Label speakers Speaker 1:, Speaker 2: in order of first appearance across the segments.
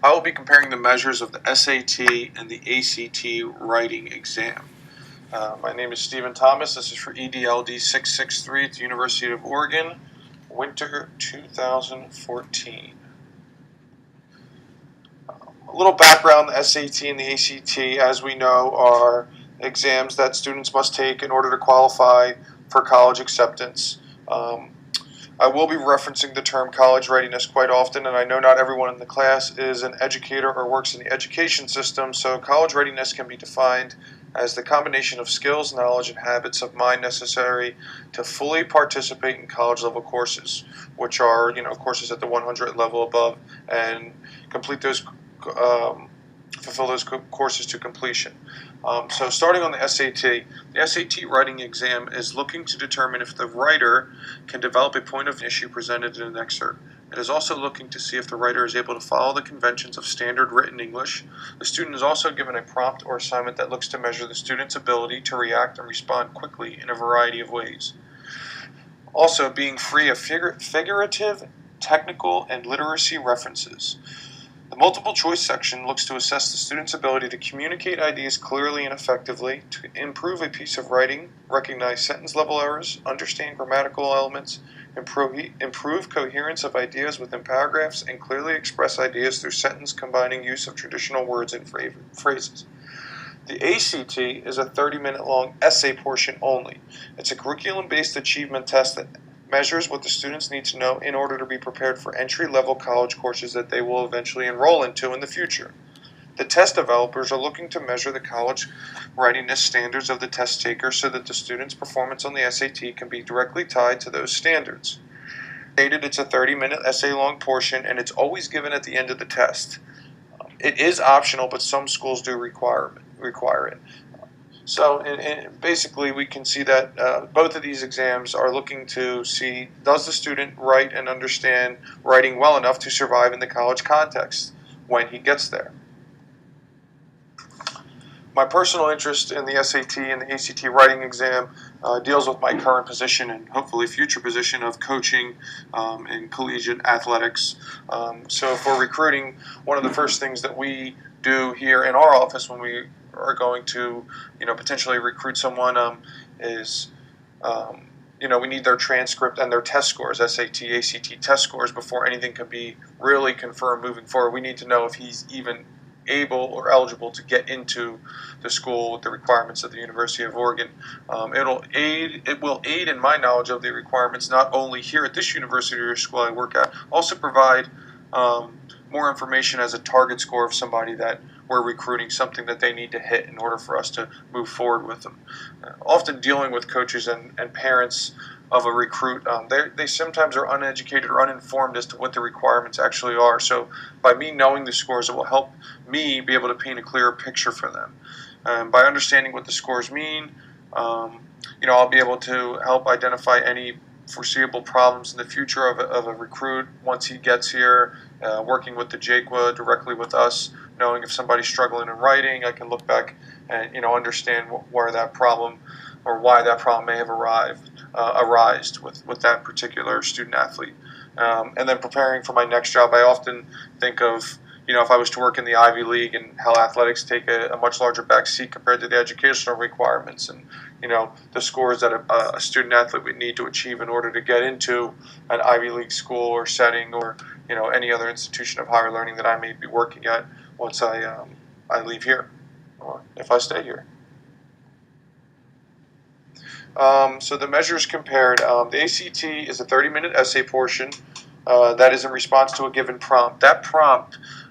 Speaker 1: I will be comparing the measures of the SAT and the ACT writing exam. My name is Steventhomas. This is for EDLD 663 at the University of Oregon, winter 2014. A little background: the SAT and the ACT, as we know, are exams that students must take in order to qualify for college acceptance. I will be referencing the term college readiness quite often, and I know not everyone in the class is an educator or works in the education system, so college readiness can be defined as the combination of skills, knowledge, and habits of mind necessary to fully participate in college-level courses, which are, courses at the 100 level above, and complete those, fulfill those courses to completion. So starting on the SAT writing exam is looking to determine if the writer can develop a point of issue presented in an excerpt. It is also looking to see if the writer is able to follow the conventions of standard written English. The student is also given a prompt or assignment that looks to measure the student's ability to react and respond quickly in a variety of ways. Also, being free of figurative, technical, and literacy references. The multiple choice section looks to assess the student's ability to communicate ideas clearly and effectively, to improve a piece of writing, recognize sentence level errors, understand grammatical elements, improve coherence of ideas within paragraphs, and clearly express ideas through sentence combining use of traditional words and phrases. The ACT is a 30-minute long essay portion only. It's a curriculum-based achievement test that measures what the students need to know in order to be prepared for entry-level college courses that they will eventually enroll into in the future. The test developers are looking to measure the college readiness standards of the test taker so that the student's performance on the SAT can be directly tied to those standards. It's a 30-minute essay-long portion, and it's always given at the end of the test. It is optional, but some schools do require it. So basically we can see that both of these exams are looking to see, does the student write and understand writing well enough to survive in the college context when he gets there. My personal interest in the SAT and the ACT writing exam deals with my current position and hopefully future position of coaching in collegiate athletics. So for recruiting, one of the first things that we do here in our office when we are going to, potentially recruit someone is, we need their transcript and their test scores, SAT, ACT test scores, before anything can be really confirmed moving forward. We need to know if he's even able or eligible to get into the school with the requirements of the University of Oregon. It will aid in my knowledge of the requirements not only here at this university or school I work at, also provide more information as a target score of somebody that we're recruiting, something that they need to hit in order for us to move forward with them. Often dealing with coaches and parents of a recruit, they sometimes are uneducated or uninformed as to what the requirements actually are. So by me knowing the scores, it will help me be able to paint a clearer picture for them. By understanding what the scores mean, I'll be able to help identify any foreseeable problems in the future of a recruit once he gets here, working with the JQA directly with us, knowing if somebody's struggling in writing, I can look back and understand where that problem or why that problem may have arisen with that particular student athlete. And then preparing for my next job, I often think of if I was to work in the Ivy League and how athletics take a much larger back seat compared to the educational requirements, and the scores that a student athlete would need to achieve in order to get into an Ivy League school or setting, or any other institution of higher learning that I may be working at once I leave here, or if I stay here. So the measures compared, the ACT is a 30-minute essay portion that is in response to a given prompt.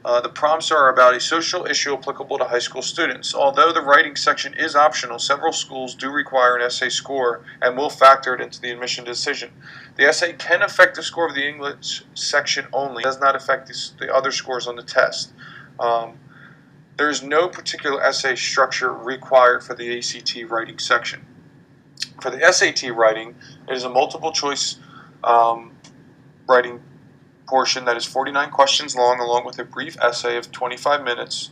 Speaker 1: The prompts are about a social issue applicable to high school students. Although the writing section is optional, several schools do require an essay score and will factor it into the admission decision. The essay can affect the score of the English section only. It does not affect the other scores on the test. There is no particular essay structure required for the ACT writing section. For the SAT writing, it is a multiple choice writing portion that is 49 questions long, along with a brief essay of 25 minutes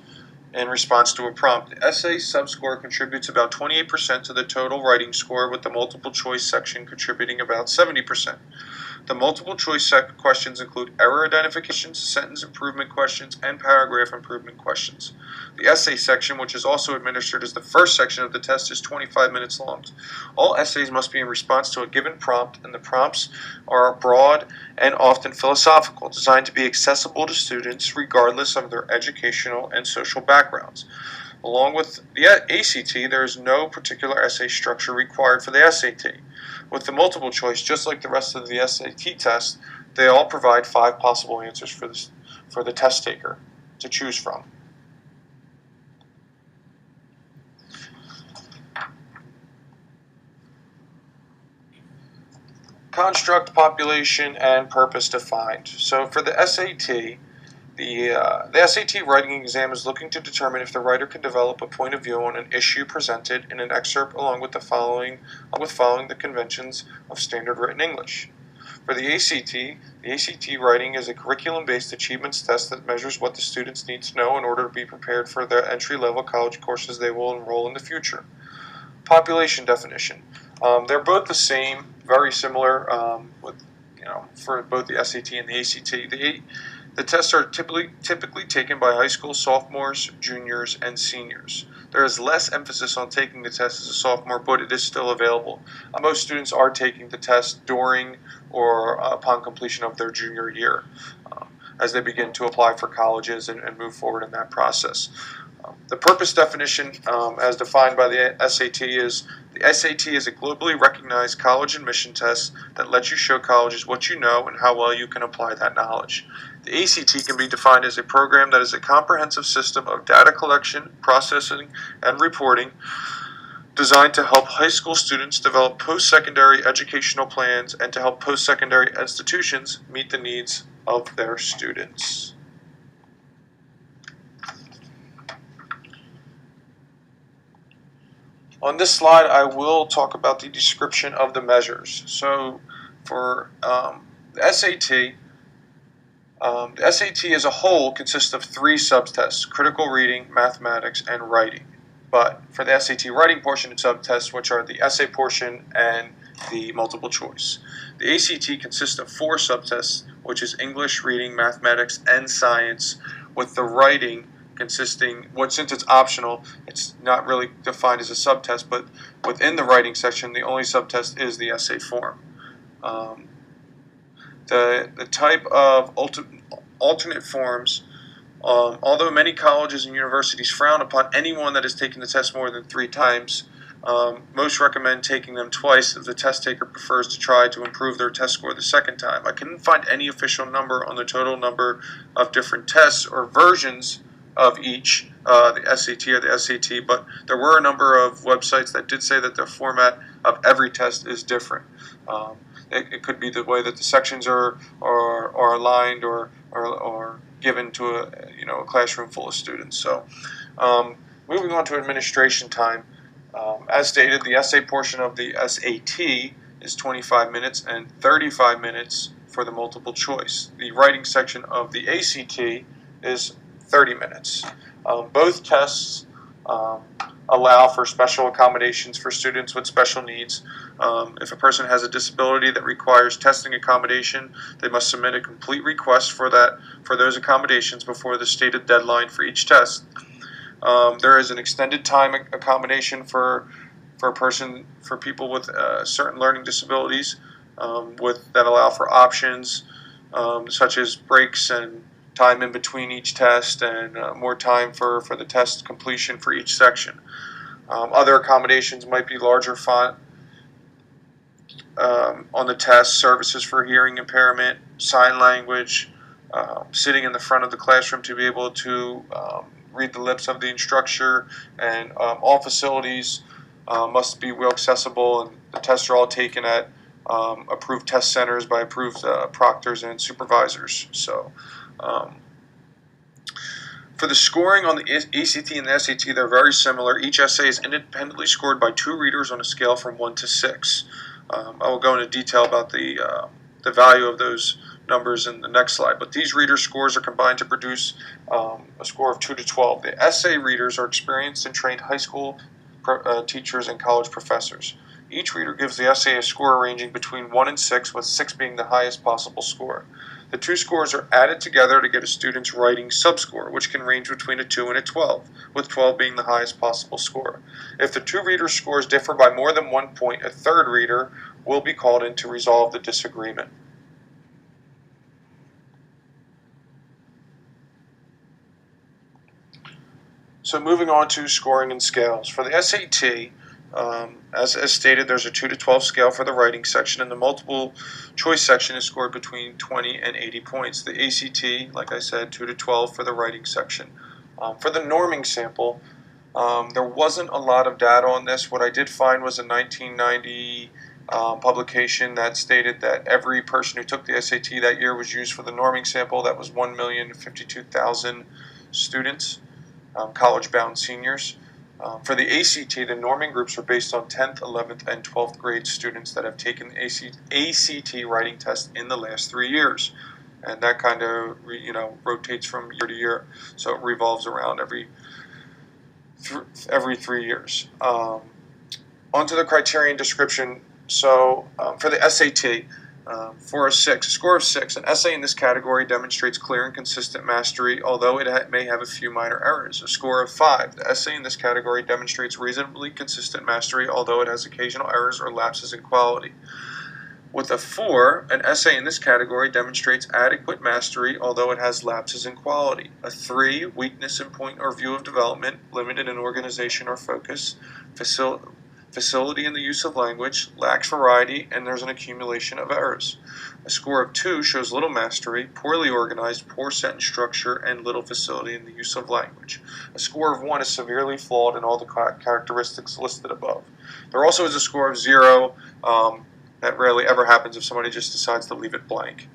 Speaker 1: in response to a prompt. The essay subscore contributes about 28% to the total writing score, with the multiple choice section contributing about 70%. The multiple choice questions include error identifications, sentence improvement questions, and paragraph improvement questions. The essay section, which is also administered as the first section of the test, is 25 minutes long. All essays must be in response to a given prompt, and the prompts are broad and often philosophical, designed to be accessible to students regardless of their educational and social backgrounds. Along with the ACT, there is no particular essay structure required for the SAT. With the multiple choice, just like the rest of the SAT test, they all provide 5 possible answers for the test taker to choose from. Construct, population, and purpose defined. So for the SAT, the SAT writing exam is looking to determine if the writer can develop a point of view on an issue presented in an excerpt along with following the conventions of standard written English. For the ACT writing is a curriculum-based achievements test that measures what the students need to know in order to be prepared for the entry-level college courses they will enroll in the future. Population definition. They're both the same, very similar for both the SAT and the ACT. The tests are typically taken by high school sophomores, juniors, and seniors. There is less emphasis on taking the test as a sophomore, but it is still available. Most students are taking the test during or upon completion of their junior year as they begin to apply for colleges and move forward in that process. The purpose definition, as defined by the SAT, is the SAT is a globally recognized college admission test that lets you show colleges what you know and how well you can apply that knowledge. The ACT can be defined as a program that is a comprehensive system of data collection, processing, and reporting designed to help high school students develop post-secondary educational plans and to help post-secondary institutions meet the needs of their students. On this slide, I will talk about the description of the measures. So for the SAT as a whole consists of 3 subtests: critical reading, mathematics, and writing. But for the SAT writing portion, it's subtests, which are the essay portion and the multiple choice. The ACT consists of 4 subtests, which is English, reading, mathematics, and science, with the writing consisting, since it's optional, it's not really defined as a subtest, but within the writing section, the only subtest is the essay form. The type of alternate forms, although many colleges and universities frown upon anyone that has taken the test more than 3 times, most recommend taking them twice if the test taker prefers to try to improve their test score the second time. I couldn't find any official number on the total number of different tests or versions of each, the SAT or the SAT, but there were a number of websites that did say that the format of every test is different. It could be the way that the sections are aligned or given to a classroom full of students. So, moving on to administration time, as stated, the essay portion of the SAT is 25 minutes and 35 minutes for the multiple choice. The writing section of the ACT is 30 minutes. Both tests allow for special accommodations for students with special needs. If a person has a disability that requires testing accommodation, they must submit a complete request for those accommodations before the stated deadline for each test. There is an extended time accommodation for people with certain learning disabilities that allow for options such as breaks and time in between each test and more time for the test completion for each section. Other accommodations might be larger font on the test, services for hearing impairment, sign language, sitting in the front of the classroom to be able to read the lips of the instructor, and all facilities must be well accessible, and the tests are all taken at approved test centers by approved proctors and supervisors. So for the scoring on the ACT and the SAT, they're very similar. Each essay is independently scored by 2 readers on a scale from 1 to 6. I will go into detail about the value of those numbers in the next slide, but these reader scores are combined to produce a score of 2 to 12. The essay readers are experienced and trained high school teachers and college professors. Each reader gives the essay a score ranging between 1 and 6, with 6 being the highest possible score. The two scores are added together to get a student's writing subscore, which can range between a 2 and a 12, with 12 being the highest possible score. If the two readers' scores differ by more than 1 point, a third reader will be called in to resolve the disagreement. So moving on to scoring and scales. For the SAT, as stated, there's a 2 to 12 scale for the writing section, and the multiple choice section is scored between 20 and 80 points. The ACT, like I said, 2 to 12 for the writing section. For the norming sample, there wasn't a lot of data on this. What I did find was a 1990 publication that stated that every person who took the SAT that year was used for the norming sample. That was 1,052,000 students. College-bound seniors. For the ACT, the norming groups were based on 10th, 11th, and 12th grade students that have taken the ACT writing test in the last 3 years. And that kind of rotates from year to year, so it revolves around every 3 years. Onto the criterion description. So for the SAT, for a score of 6, an essay in this category demonstrates clear and consistent mastery, although it may have a few minor errors. A score of 5, the essay in this category demonstrates reasonably consistent mastery, although it has occasional errors or lapses in quality. With a 4, an essay in this category demonstrates adequate mastery, although it has lapses in quality. A 3, weakness in point or view of development, limited in organization or focus, facility in the use of language, lacks variety, and there's an accumulation of errors. A score of 2 shows little mastery, poorly organized, poor sentence structure, and little facility in the use of language. A score of 1 is severely flawed in all the characteristics listed above. There also is a score of 0 that rarely ever happens if somebody just decides to leave it blank.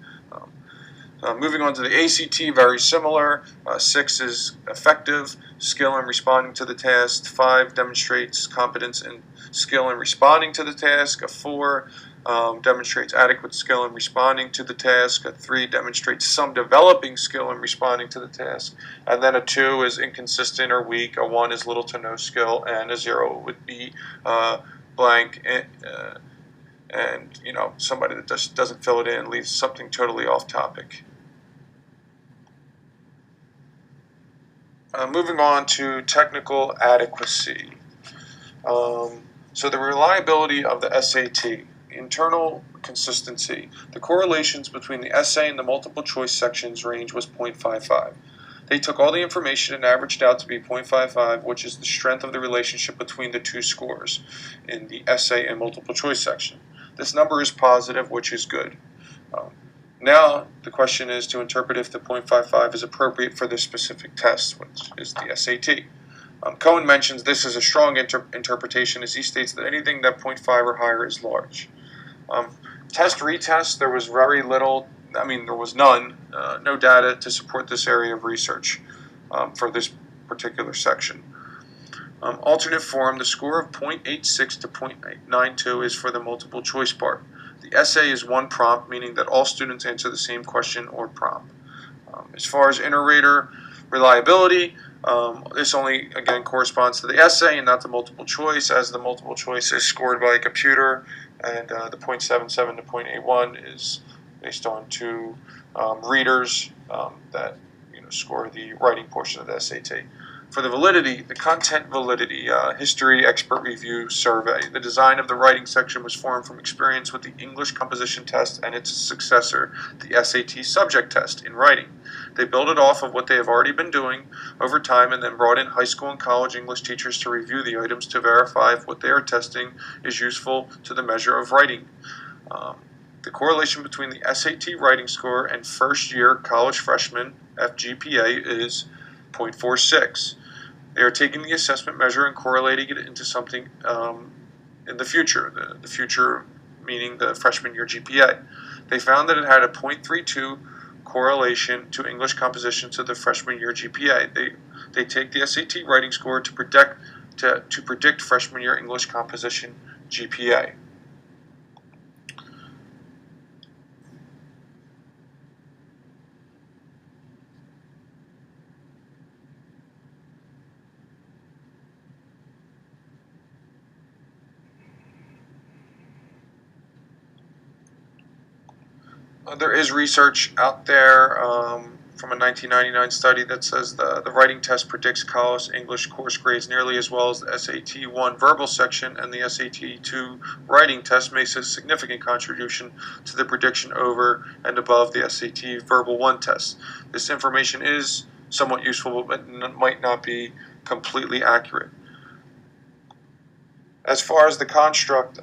Speaker 1: Moving on to the ACT, very similar. 6 is effective, skill in responding to the task. 5 demonstrates competence and skill in responding to the task. A 4 demonstrates adequate skill in responding to the task. A 3 demonstrates some developing skill in responding to the task. And then a 2 is inconsistent or weak. A 1 is little to no skill, and a 0 would be blank. And somebody that just doesn't fill it in, leaves something totally off topic. Moving on to technical adequacy. So the reliability of the SAT, internal consistency. The correlations between the essay and the multiple choice sections range was 0.55. They took all the information and averaged out to be 0.55, which is the strength of the relationship between the two scores in the essay and multiple choice section. This number is positive, which is good. Now the question is to interpret if the 0.55 is appropriate for this specific test, which is the SAT. Cohen mentions this is a strong interpretation, as he states that anything that 0.5 or higher is large. Retest, there was very little, there was none, no data to support this area of research for this particular section. Alternate form, the score of 0.86 to 0.92 is for the multiple choice part. The essay is one prompt, meaning that all students answer the same question or prompt. As far as inter-rater reliability, this only, again, corresponds to the essay and not the multiple choice, as the multiple choice is scored by a computer, and the 0.77 to 0.81 is based on two readers that score the writing portion of the SAT. For the validity, the content validity, history expert review survey. The design of the writing section was formed from experience with the English composition test and its successor, the SAT subject test in writing. They built it off of what they have already been doing over time, and then brought in high school and college English teachers to review the items to verify if what they are testing is useful to the measure of writing. The correlation between the SAT writing score and first-year college freshman FGPA is 0.46. They are taking the assessment measure and correlating it into something in the future, the future meaning the freshman year GPA. They found that it had a 0.32 correlation to English composition to the freshman year GPA. They take the SAT writing score to predict freshman year English composition GPA. there is research out there from a 1999 study that says the writing test predicts college English course grades nearly as well as the SAT 1 verbal section, and the SAT 2 writing test makes a significant contribution to the prediction over and above the SAT verbal 1 test. This information is somewhat useful, but might not be completely accurate. As far as the construct,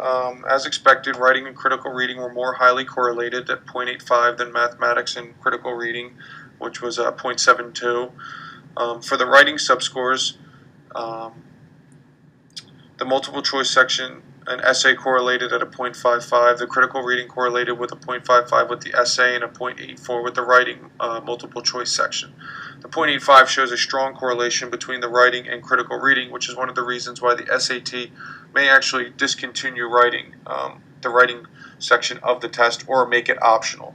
Speaker 1: as expected, writing and critical reading were more highly correlated at 0.85 than mathematics and critical reading, which was 0.72. For the writing subscores, the multiple choice section and essay correlated at a 0.55. The critical reading correlated with a 0.55 with the essay and a 0.84 with the writing multiple choice section. The 0.85 shows a strong correlation between the writing and critical reading, which is one of the reasons why the SAT may actually discontinue writing, the writing section of the test, or make it optional.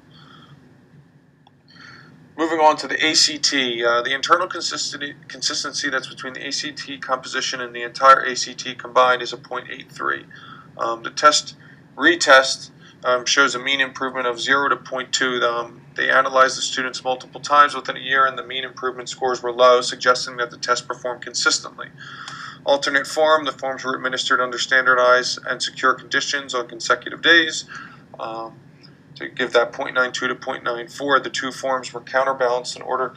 Speaker 1: Moving on to the ACT, the internal consistency that's between the ACT composition and the entire ACT combined is a 0.83. The test retest shows a mean improvement of 0 to 0.2. They analyzed the students multiple times within a year, and the mean improvement scores were low, suggesting that the test performed consistently. Alternate form, the forms were administered under standardized and secure conditions on consecutive days. To give that 0.92 to 0.94, the two forms were counterbalanced in order to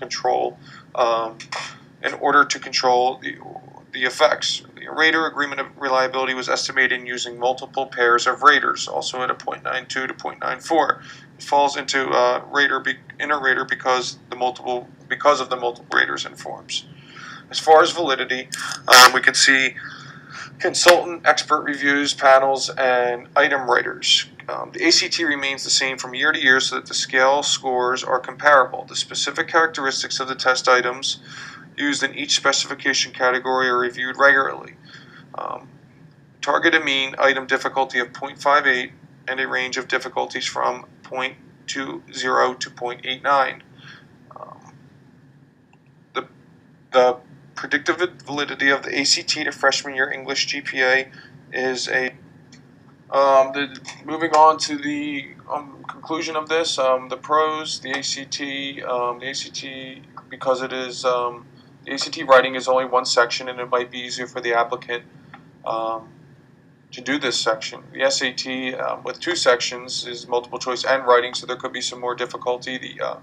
Speaker 1: control the effects. The rater agreement of reliability was estimated using multiple pairs of raters, also at a 0.92 to 0.94. It falls into inner rater because of the multiple raters and forms. As far as validity, we can see consultant, expert reviews, panels, and item writers. The ACT remains the same from year to year so that the scale scores are comparable. The specific characteristics of the test items used in each specification category are reviewed regularly. Target a mean item difficulty of 0.58 and a range of difficulties from 0.20 to 0.89. The predictive validity of the ACT to freshman year English GPA is moving on to the conclusion of this, the pros, the ACT, because it is, the ACT writing is only one section, and it might be easier for the applicant to do this section. The SAT, with two sections, is multiple choice and writing, so there could be some more difficulty. The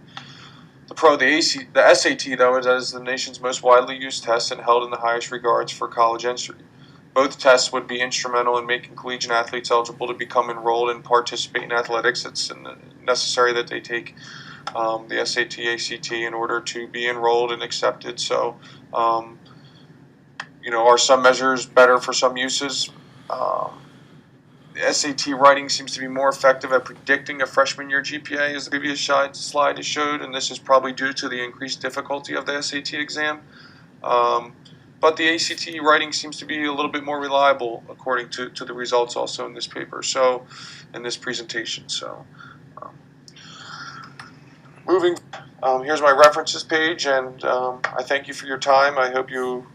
Speaker 1: SAT, though, is the nation's most widely used test and held in the highest regards for college entry. Both tests would be instrumental in making collegiate athletes eligible to become enrolled and participate in athletics. It's necessary that they take the SAT, ACT in order to be enrolled and accepted. So, are some measures better for some uses? The SAT writing seems to be more effective at predicting a freshman year GPA, as the previous slide has showed, and this is probably due to the increased difficulty of the SAT exam. But the ACT writing seems to be a little bit more reliable, according to the results also in this paper, so in this presentation. So, here's my references page, and I thank you for your time. I hope you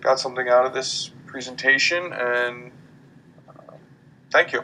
Speaker 1: got something out of this presentation, and thank you.